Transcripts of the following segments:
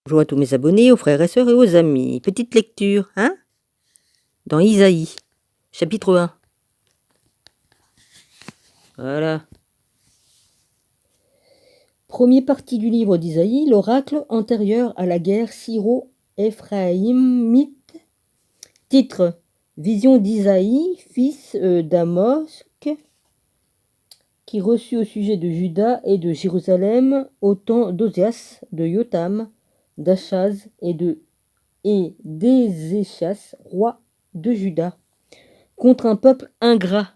Bonjour à tous mes abonnés, aux frères et sœurs et aux amis. Petite lecture, hein? Dans Isaïe, chapitre 1. Voilà. Première partie du livre d'Isaïe, l'oracle antérieur à la guerre syro-éphraïmite. Titre: Vision d'Isaïe, fils d'Amos, qui reçut au sujet de Juda et de Jérusalem au temps d'Ozias, de Yotam, d'Achaz et d'Ézéchias, roi de Juda, contre un peuple ingrat.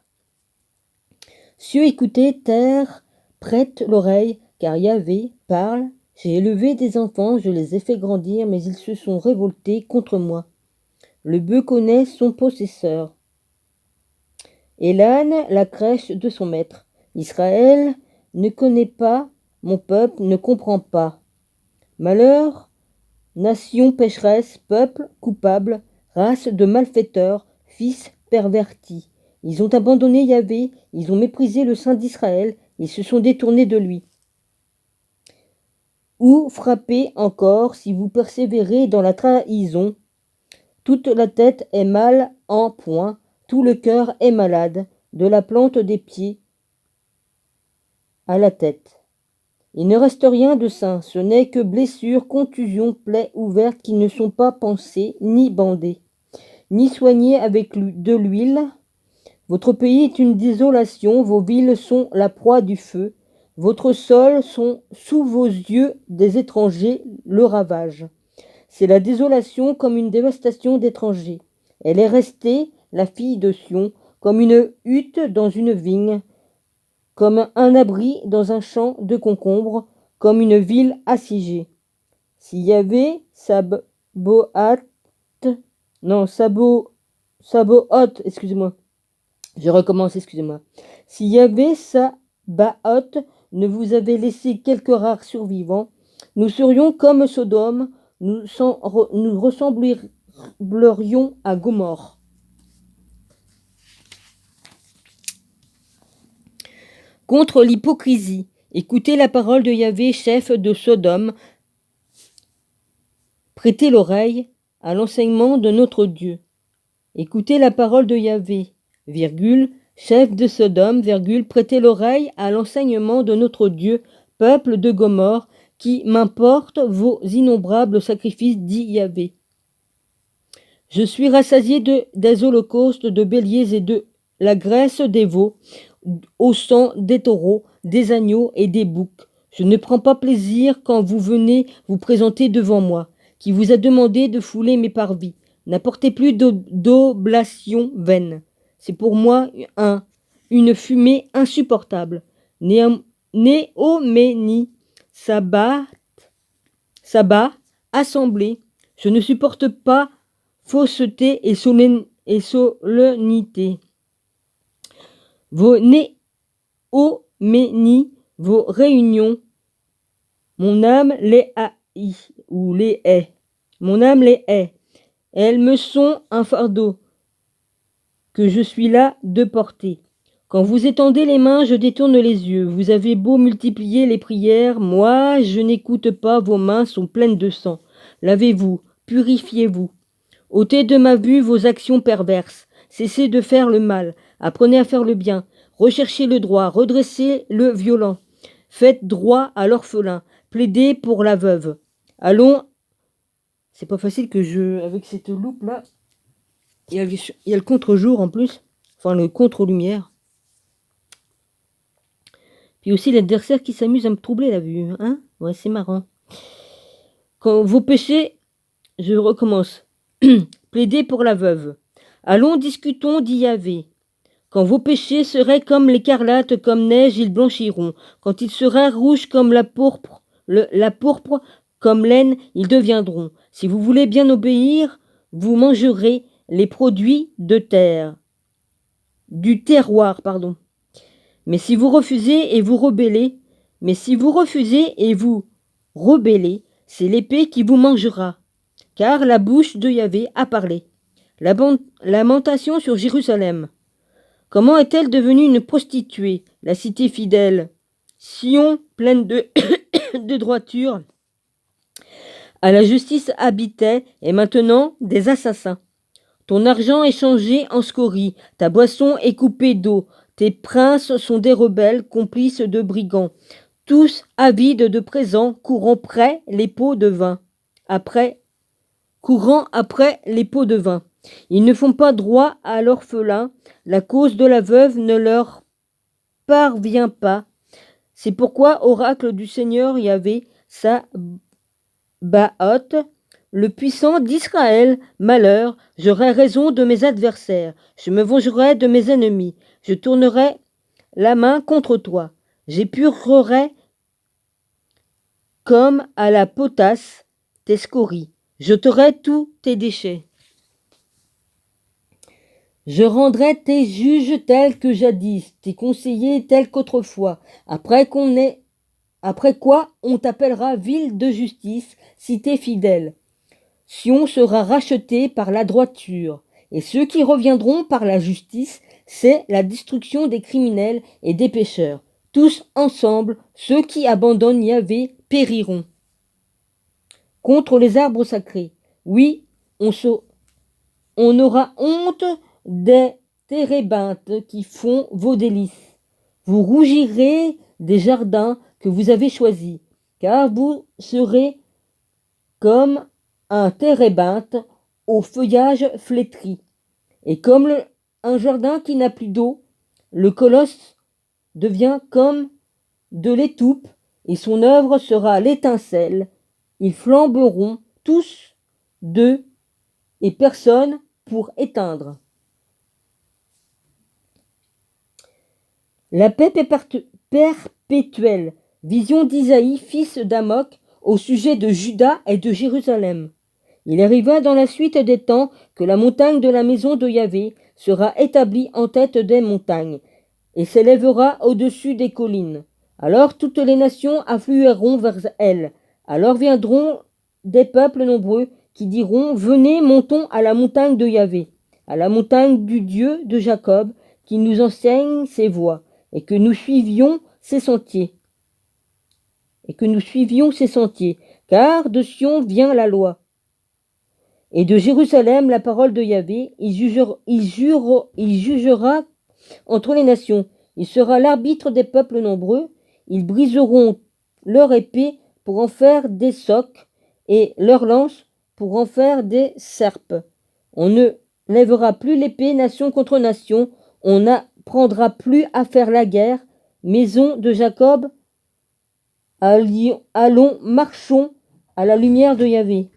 Cieux, écoutez, terre, prête l'oreille, car Yahvé parle. J'ai élevé des enfants, je les ai fait grandir, mais ils se sont révoltés contre moi. Le bœuf connaît son possesseur, et l'âne la crèche de son maître. Israël ne connaît pas, mon peuple ne comprend pas. Malheur, nation pécheresse, peuple coupable, race de malfaiteurs, fils pervertis. Ils ont abandonné Yahvé, ils ont méprisé le Saint d'Israël, ils se sont détournés de lui. Ou frappez encore si vous persévérez dans la trahison. Toute la tête est mal en point, tout le cœur est malade, de la plante des pieds à la tête. Il ne reste rien de sain, ce n'est que blessures, contusions, plaies ouvertes qui ne sont pas pansées, ni bandées, ni soignées avec de l'huile. Votre pays est une désolation, vos villes sont la proie du feu, votre sol sont sous vos yeux des étrangers le ravage. C'est la désolation comme une dévastation d'étrangers. Elle est restée, la fille de Sion, comme une hutte dans une vigne, comme un abri dans un champ de concombres, comme une ville assiégée. S'il y avait Sabaoth, excusez-moi. Je recommence, excusez-moi. S'il y avait Sabaoth ne vous avait laissé quelques rares survivants, nous serions comme Sodome, nous ressemblerions à Gomorrhe. Contre l'hypocrisie, écoutez la parole de Yahvé, chef de Sodome. Prêtez l'oreille à l'enseignement de notre Dieu. Écoutez la parole de Yahvé, chef de Sodome, prêtez l'oreille à l'enseignement de notre Dieu, peuple de Gomorrhe, qui m'importe vos innombrables sacrifices, dit Yahvé. Je suis rassasié des holocaustes, de béliers et de la graisse des veaux, au sang des taureaux, des agneaux et des boucs. Je ne prends pas plaisir quand vous venez vous présenter devant moi, qui vous a demandé de fouler mes parvis. N'apportez plus d'oblations vaines. C'est pour moi une fumée insupportable. Néoménie, sabbat, assemblée. Je ne supporte pas fausseté et solennité. Vos néoménies, vos réunions, mon âme les haït ou les hait. Mon âme les hait. Elles me sont un fardeau que je suis là de porter. Quand vous étendez les mains, je détourne les yeux. Vous avez beau multiplier les prières, moi je n'écoute pas, vos mains sont pleines de sang. Lavez-vous, purifiez-vous. Ôtez de ma vue vos actions perverses. Cessez de faire le mal. Apprenez à faire le bien. Recherchez le droit. Redressez le violent. Faites droit à l'orphelin. Plaidez pour la veuve. Allons. C'est pas facile avec cette loupe là. Il y a le contre-jour en plus. Enfin, le contre-lumière. Puis aussi l'adversaire qui s'amuse à me troubler la vue. Hein? Ouais, c'est marrant. Quand vos péchés. Je recommence. Plaidez pour la veuve. Allons, discutons, dit Yahvé. Quand vos péchés seraient comme l'écarlate, comme neige, ils blanchiront. Quand ils seraient rouges comme la pourpre comme laine, ils deviendront. Si vous voulez bien obéir, vous mangerez les produits de terre. Du terroir, pardon. Mais si vous refusez et vous rebellez, c'est l'épée qui vous mangera. Car la bouche de Yahvé a parlé. Lamentation sur Jérusalem. Comment est-elle devenue une prostituée, la cité fidèle? Sion, pleine de droiture, À la justice habitaient, et maintenant, des assassins. Ton argent est changé en scorie, ta boisson est coupée d'eau, tes princes sont des rebelles, complices de brigands, tous avides de présents, courant après les pots de vin. Ils ne font pas droit à l'orphelin, la cause de la veuve ne leur parvient pas. C'est pourquoi, oracle du Seigneur Yahvé, Sabaoth, le puissant d'Israël, malheur, j'aurai raison de mes adversaires, je me vengerai de mes ennemis, je tournerai la main contre toi, j'épurerai comme à la potasse tes scories, j'ôterai tous tes déchets. Je rendrai tes juges tels que jadis, tes conseillers tels qu'autrefois, après quoi on t'appellera ville de justice, cité fidèle. Sion sera racheté par la droiture, et ceux qui reviendront par la justice, c'est la destruction des criminels et des pécheurs. Tous ensemble, ceux qui abandonnent Yahvé périront. Contre les arbres sacrés, oui, on aura honte des térébintes qui font vos délices. Vous rougirez des jardins que vous avez choisis, car vous serez comme un térébinthe au feuillage flétri. Et comme un jardin qui n'a plus d'eau, le colosse devient comme de l'étoupe, et son œuvre sera l'étincelle. Ils flamberont tous deux, et personne pour éteindre. La paix perpétuelle, vision d'Isaïe, fils d'Amok, au sujet de Juda et de Jérusalem. Il arriva dans la suite des temps que la montagne de la maison de Yahvé sera établie en tête des montagnes, et s'élèvera au-dessus des collines. Alors toutes les nations afflueront vers elle. Alors viendront des peuples nombreux qui diront « Venez, montons à la montagne de Yahvé, à la montagne du Dieu de Jacob, qui nous enseigne ses voies, et que nous suivions ses sentiers. Car de Sion vient la loi. Et de Jérusalem la parole de Yahvé, il jugera entre les nations. Il sera l'arbitre des peuples nombreux. Ils briseront leur épée pour en faire des socs, et leur lance pour en faire des serpes. On ne lèvera plus l'épée nation contre nation, on n'apprendra plus à faire la guerre. Maison de Jacob, allons, marchons à la lumière de Yahvé.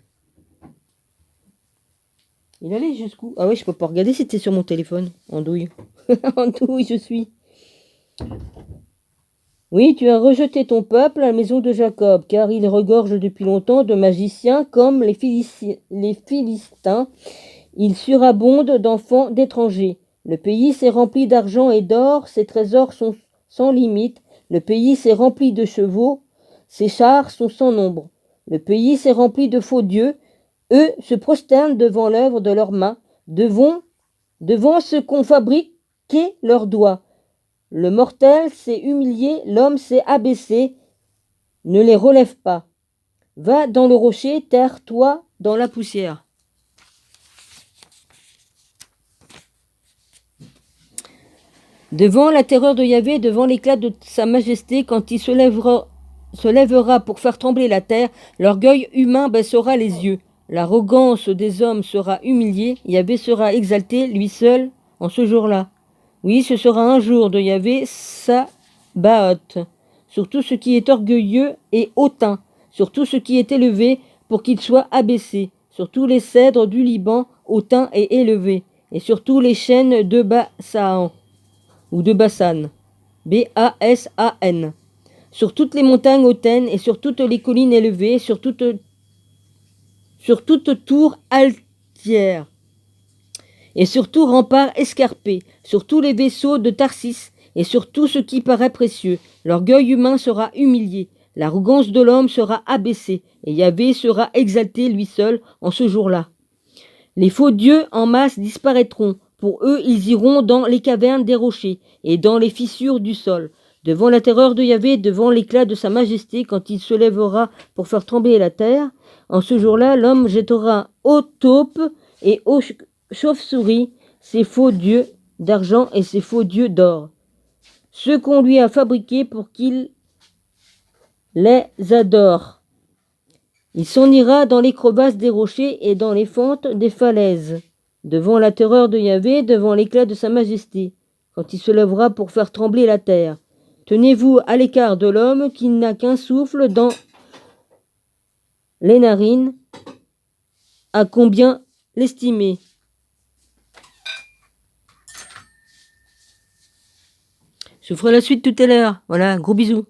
Il allait jusqu'où? Ah ouais, je peux pas regarder, c'était sur mon téléphone. En douille. En douille, je suis. Oui, tu as rejeté ton peuple, la maison de Jacob, car il regorge depuis longtemps de magiciens comme les Philistins. Il surabonde d'enfants d'étrangers. Le pays s'est rempli d'argent et d'or, ses trésors sont sans limite. Le pays s'est rempli de chevaux, ses chars sont sans nombre. Le pays s'est rempli de faux dieux. Eux se prosternent devant l'œuvre de leurs mains, devant ce qu'ont fabriqué leurs doigts. Le mortel s'est humilié, l'homme s'est abaissé. Ne les relève pas. Va dans le rocher, terre-toi dans la poussière. Devant la terreur de Yahvé, devant l'éclat de sa majesté, quand il se lèvera pour faire trembler la terre, l'orgueil humain baissera les yeux. L'arrogance des hommes sera humiliée, Yahvé sera exalté, lui seul, en ce jour-là. Oui, ce sera un jour de Yahvé Sabaoth, sur tout ce qui est orgueilleux et hautain, sur tout ce qui est élevé pour qu'il soit abaissé, sur tous les cèdres du Liban hautains et élevés, et sur tous les chênes de Basan, ou de Basan, B-A-S-A-N, sur toutes les montagnes hautaines et sur toutes les collines élevées, sur toute tour altière, et sur tout rempart escarpé, sur tous les vaisseaux de Tarsis, et sur tout ce qui paraît précieux. L'orgueil humain sera humilié, l'arrogance de l'homme sera abaissée, et Yahvé sera exalté lui seul en ce jour-là. Les faux dieux en masse disparaîtront. Pour eux, ils iront dans les cavernes des rochers et dans les fissures du sol. Devant la terreur de Yahvé, devant l'éclat de sa majesté, quand il se lèvera pour faire trembler la terre, En ce jour-là, l'homme jettera aux taupes et aux chauves-souris ses faux dieux d'argent et ses faux dieux d'or, ceux qu'on lui a fabriqués pour qu'il les adore. Il s'en ira dans les crevasses des rochers et dans les fentes des falaises, devant la terreur de Yahvé, devant l'éclat de sa majesté, quand il se lèvera pour faire trembler la terre. Tenez-vous à l'écart de l'homme qui n'a qu'un souffle dans les narines. À combien l'estimer? Je ferai la suite tout à l'heure. Voilà, gros bisous.